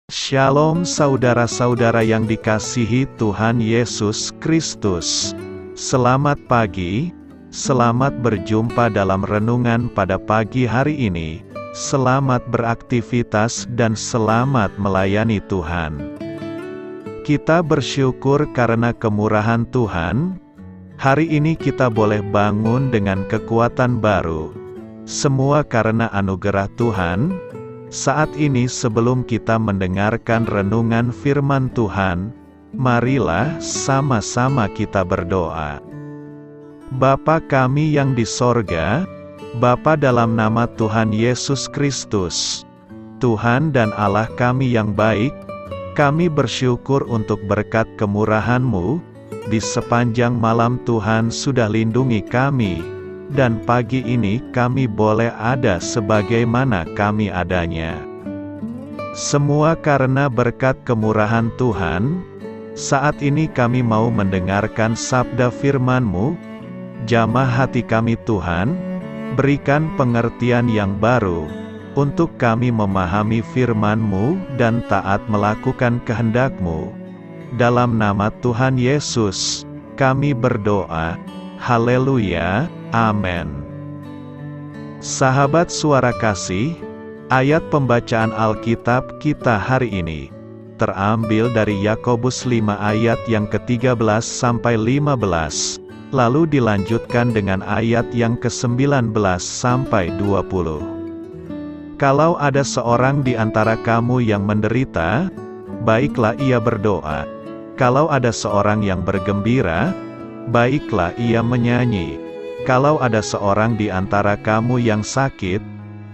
Shalom saudara-saudara yang dikasihi Tuhan Yesus Kristus. Selamat pagi, selamat berjumpa dalam renungan pada pagi hari ini. Selamat beraktivitas dan selamat melayani Tuhan. Kita bersyukur karena kemurahan Tuhan. Hari ini kita boleh bangun dengan kekuatan baru. Semua karena anugerah Tuhan. Saat ini sebelum kita mendengarkan renungan firman Tuhan, marilah sama-sama kita berdoa. Bapa kami yang di sorga, Bapa dalam nama Tuhan Yesus Kristus, Tuhan dan Allah kami yang baik, kami bersyukur untuk berkat kemurahan-Mu, di sepanjang malam Tuhan sudah lindungi kami. Dan pagi ini kami boleh ada sebagaimana kami adanya. Semua karena berkat kemurahan Tuhan. Saat ini kami mau mendengarkan sabda firman-Mu. Jamah hati kami Tuhan, berikan pengertian yang baru, untuk kami memahami firman-Mu dan taat melakukan kehendak-Mu. Dalam nama Tuhan Yesus, kami berdoa. Haleluya. Amin. Sahabat suara kasih, ayat pembacaan Alkitab kita hari ini terambil dari Yakobus 5 ayat yang ke-13 sampai 15, lalu dilanjutkan dengan ayat yang ke-19 sampai 20. Kalau ada seorang di antara kamu yang menderita, baiklah ia berdoa. Kalau ada seorang yang bergembira, baiklah ia menyanyi. Kalau ada seorang di antara kamu yang sakit,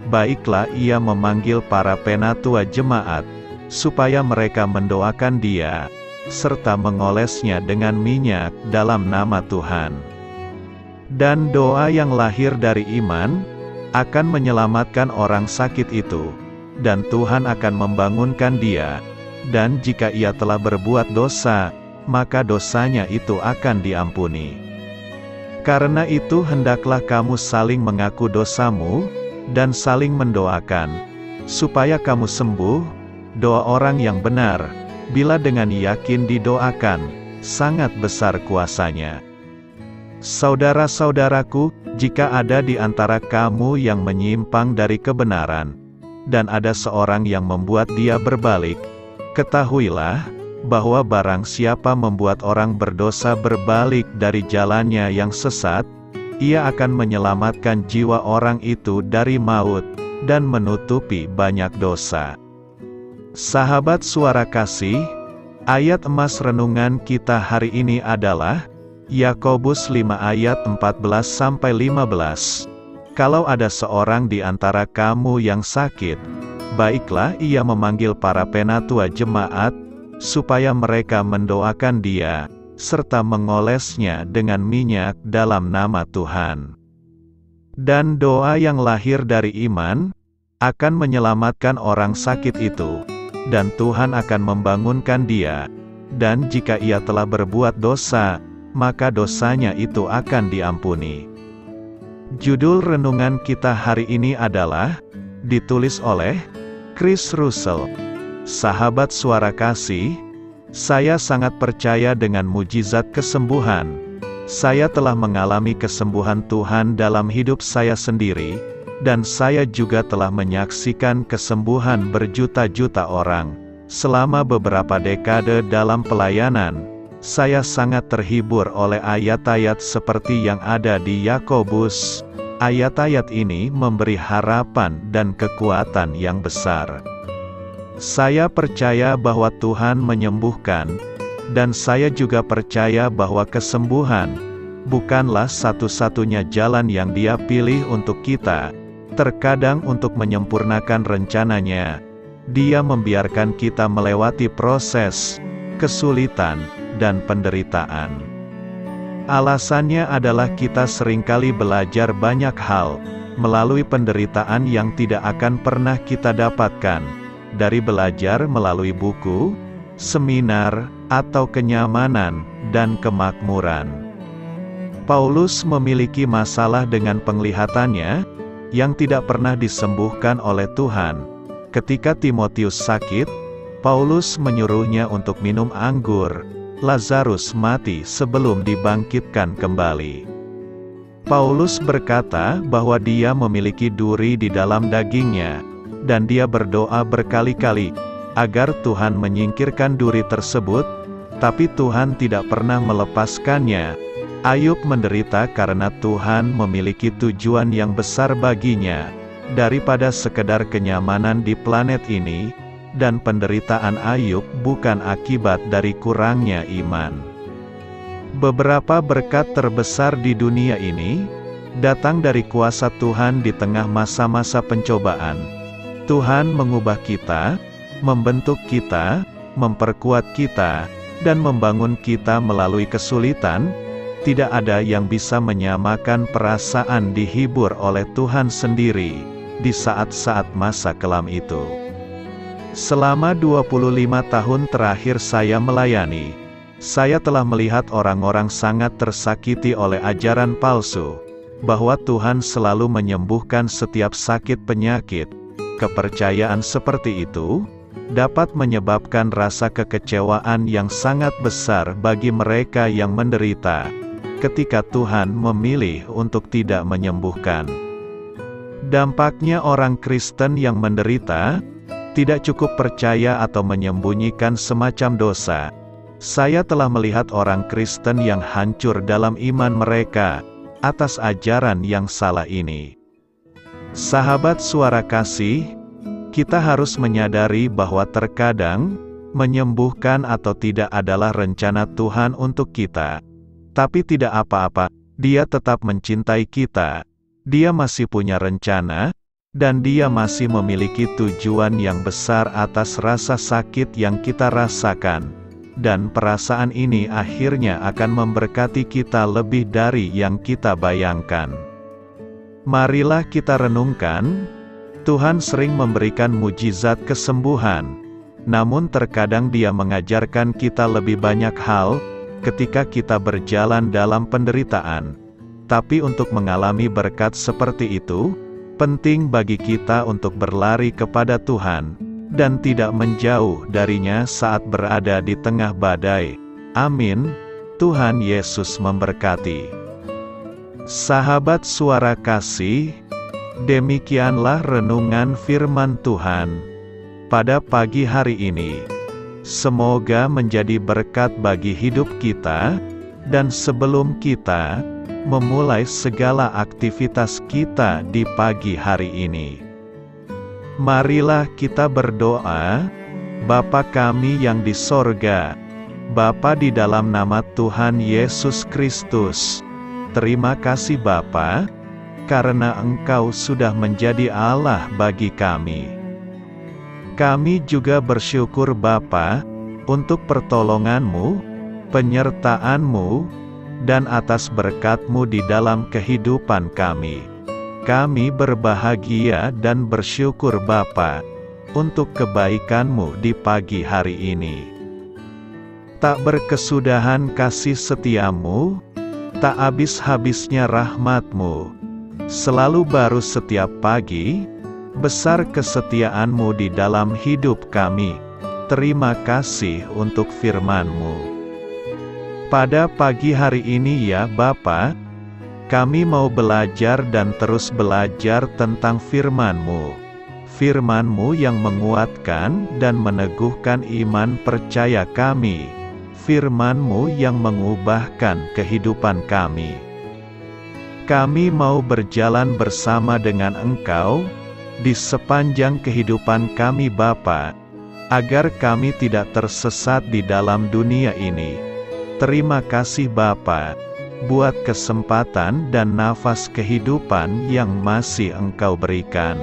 baiklah ia memanggil para penatua jemaat, supaya mereka mendoakan dia, serta mengolesnya dengan minyak dalam nama Tuhan. Dan doa yang lahir dari iman, akan menyelamatkan orang sakit itu, dan Tuhan akan membangunkan dia, dan jika ia telah berbuat dosa, maka dosanya itu akan diampuni. Karena itu hendaklah kamu saling mengaku dosamu, dan saling mendoakan, supaya kamu sembuh. Doa orang yang benar, bila dengan yakin didoakan, sangat besar kuasanya. Saudara-saudaraku, jika ada di antara kamu yang menyimpang dari kebenaran, dan ada seorang yang membuat dia berbalik, ketahuilah, bahwa barang siapa membuat orang berdosa berbalik dari jalannya yang sesat, ia akan menyelamatkan jiwa orang itu dari maut, dan menutupi banyak dosa. Sahabat suara kasih, ayat emas renungan kita hari ini adalah Yakobus 5 ayat 14-15. Kalau ada seorang di antara kamu yang sakit, baiklah ia memanggil para penatua jemaat, supaya mereka mendoakan dia, serta mengolesnya dengan minyak dalam nama Tuhan. Dan doa yang lahir dari iman, akan menyelamatkan orang sakit itu, dan Tuhan akan membangunkan dia, dan jika ia telah berbuat dosa, maka dosanya itu akan diampuni. Judul renungan kita hari ini adalah, ditulis oleh Chris Russell. Sahabat suara kasih, saya sangat percaya dengan mujizat kesembuhan. Saya telah mengalami kesembuhan Tuhan dalam hidup saya sendiri, dan saya juga telah menyaksikan kesembuhan berjuta-juta orang. Selama beberapa dekade dalam pelayanan, saya sangat terhibur oleh ayat-ayat seperti yang ada di Yakobus. Ayat-ayat ini memberi harapan dan kekuatan yang besar. Saya percaya bahwa Tuhan menyembuhkan, dan saya juga percaya bahwa kesembuhan bukanlah satu-satunya jalan yang Dia pilih untuk kita. Terkadang untuk menyempurnakan rencananya, Dia membiarkan kita melewati proses, kesulitan, dan penderitaan. Alasannya adalah kita seringkali belajar banyak hal melalui penderitaan yang tidak akan pernah kita dapatkan dari belajar melalui buku, seminar, atau kenyamanan dan kemakmuran. Paulus memiliki masalah dengan penglihatannya yang tidak pernah disembuhkan oleh Tuhan. Ketika Timotius sakit, Paulus menyuruhnya untuk minum anggur. Lazarus mati sebelum dibangkitkan kembali. Paulus berkata bahwa dia memiliki duri di dalam dagingnya, dan dia berdoa berkali-kali agar Tuhan menyingkirkan duri tersebut, tapi Tuhan tidak pernah melepaskannya. Ayub menderita karena Tuhan memiliki tujuan yang besar baginya, daripada sekedar kenyamanan di planet ini, dan penderitaan Ayub bukan akibat dari kurangnya iman. Beberapa berkat terbesar di dunia ini datang dari kuasa Tuhan di tengah masa-masa pencobaan. Tuhan mengubah kita, membentuk kita, memperkuat kita, dan membangun kita melalui kesulitan. Tidak ada yang bisa menyamakan perasaan dihibur oleh Tuhan sendiri di saat-saat masa kelam itu. Selama 25 tahun terakhir saya melayani, saya telah melihat orang-orang sangat tersakiti oleh ajaran palsu, bahwa Tuhan selalu menyembuhkan setiap sakit penyakit. Kepercayaan seperti itu dapat menyebabkan rasa kekecewaan yang sangat besar bagi mereka yang menderita, ketika Tuhan memilih untuk tidak menyembuhkan. Dampaknya orang Kristen yang menderita tidak cukup percaya atau menyembunyikan semacam dosa. Saya telah melihat orang Kristen yang hancur dalam iman mereka atas ajaran yang salah ini. Sahabat Suara Kasih, kita harus menyadari bahwa terkadang menyembuhkan atau tidak adalah rencana Tuhan untuk kita. Tapi tidak apa-apa, Dia tetap mencintai kita. Dia masih punya rencana, dan Dia masih memiliki tujuan yang besar atas rasa sakit yang kita rasakan. Dan perasaan ini akhirnya akan memberkati kita lebih dari yang kita bayangkan. Marilah kita renungkan, Tuhan sering memberikan mujizat kesembuhan. Namun terkadang Dia mengajarkan kita lebih banyak hal, ketika kita berjalan dalam penderitaan. Tapi untuk mengalami berkat seperti itu, penting bagi kita untuk berlari kepada Tuhan, dan tidak menjauh darinya saat berada di tengah badai. Amin. Tuhan Yesus memberkati. Sahabat Suara Kasih, demikianlah renungan firman Tuhan pada pagi hari ini. Semoga menjadi berkat bagi hidup kita, dan sebelum kita memulai segala aktivitas kita di pagi hari ini, marilah kita berdoa. Bapa kami yang di sorga, Bapa di dalam nama Tuhan Yesus Kristus, terima kasih Bapa, karena Engkau sudah menjadi Allah bagi kami. Kami juga bersyukur Bapa, untuk pertolongan-Mu, penyertaan-Mu, dan atas berkat-Mu di dalam kehidupan kami. Kami berbahagia dan bersyukur Bapa, untuk kebaikan-Mu di pagi hari ini. Tak berkesudahan kasih setia-Mu, tak habis-habisnya rahmat-Mu, selalu baru setiap pagi, besar kesetiaan-Mu di dalam hidup kami. Terima kasih untuk firman-Mu. Pada pagi hari ini ya Bapa, kami mau belajar dan terus belajar tentang firman-Mu. Firman-Mu yang menguatkan dan meneguhkan iman percaya kami. Firman-Mu yang mengubahkan kehidupan kami. Kami mau berjalan bersama dengan Engkau di sepanjang kehidupan kami Bapa, agar kami tidak tersesat di dalam dunia ini. Terima kasih Bapa, buat kesempatan dan nafas kehidupan yang masih Engkau berikan.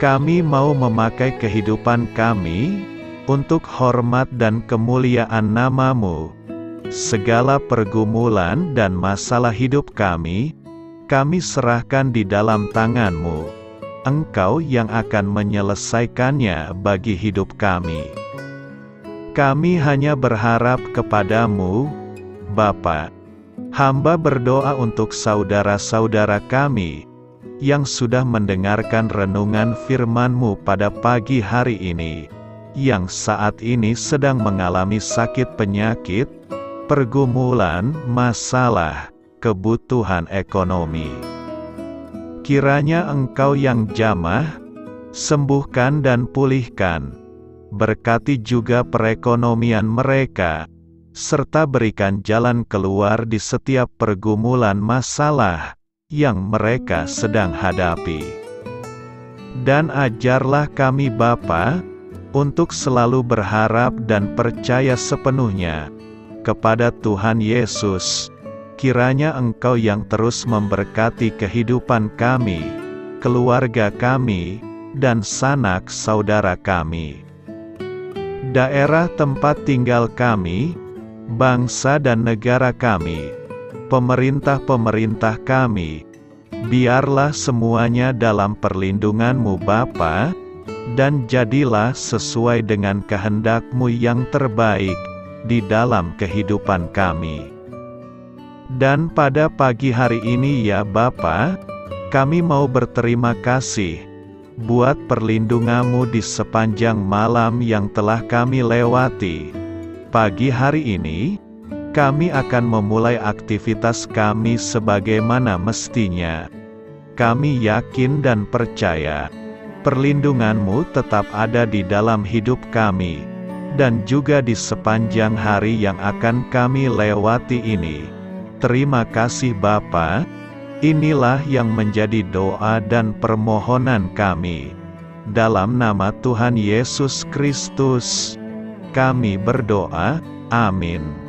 Kami mau memakai kehidupan kami untuk hormat dan kemuliaan nama-Mu. Segala pergumulan dan masalah hidup kami serahkan di dalam tangan-Mu. Engkau yang akan menyelesaikannya bagi hidup kami. Kami hanya berharap kepada-Mu, Bapa. Hamba berdoa untuk saudara-saudara kami yang sudah mendengarkan renungan firman-Mu pada pagi hari ini. yang saat ini sedang mengalami sakit penyakit, pergumulan, masalah, kebutuhan ekonomi. Kiranya Engkau yang jamah, sembuhkan dan pulihkan. Berkati juga perekonomian mereka, serta berikan jalan keluar di setiap pergumulan masalah yang mereka sedang hadapi. Dan ajarlah kami Bapa, untuk selalu berharap dan percaya sepenuhnya kepada Tuhan Yesus. Kiranya Engkau yang terus memberkati kehidupan kami, keluarga kami, dan sanak saudara kami, daerah tempat tinggal kami, bangsa dan negara kami, pemerintah-pemerintah kami. Biarlah semuanya dalam perlindungan-Mu Bapa, dan jadilah sesuai dengan kehendak-Mu yang terbaik di dalam kehidupan kami. Dan pada pagi hari ini ya Bapa, kami mau berterima kasih buat perlindungan-Mu di sepanjang malam yang telah kami lewati. Pagi hari ini, kami akan memulai aktivitas kami sebagaimana mestinya. Kami yakin dan percaya, perlindungan-Mu tetap ada di dalam hidup kami, dan juga di sepanjang hari yang akan kami lewati ini. Terima kasih Bapa. Inilah yang menjadi doa dan permohonan kami. Dalam nama Tuhan Yesus Kristus, kami berdoa. Amin.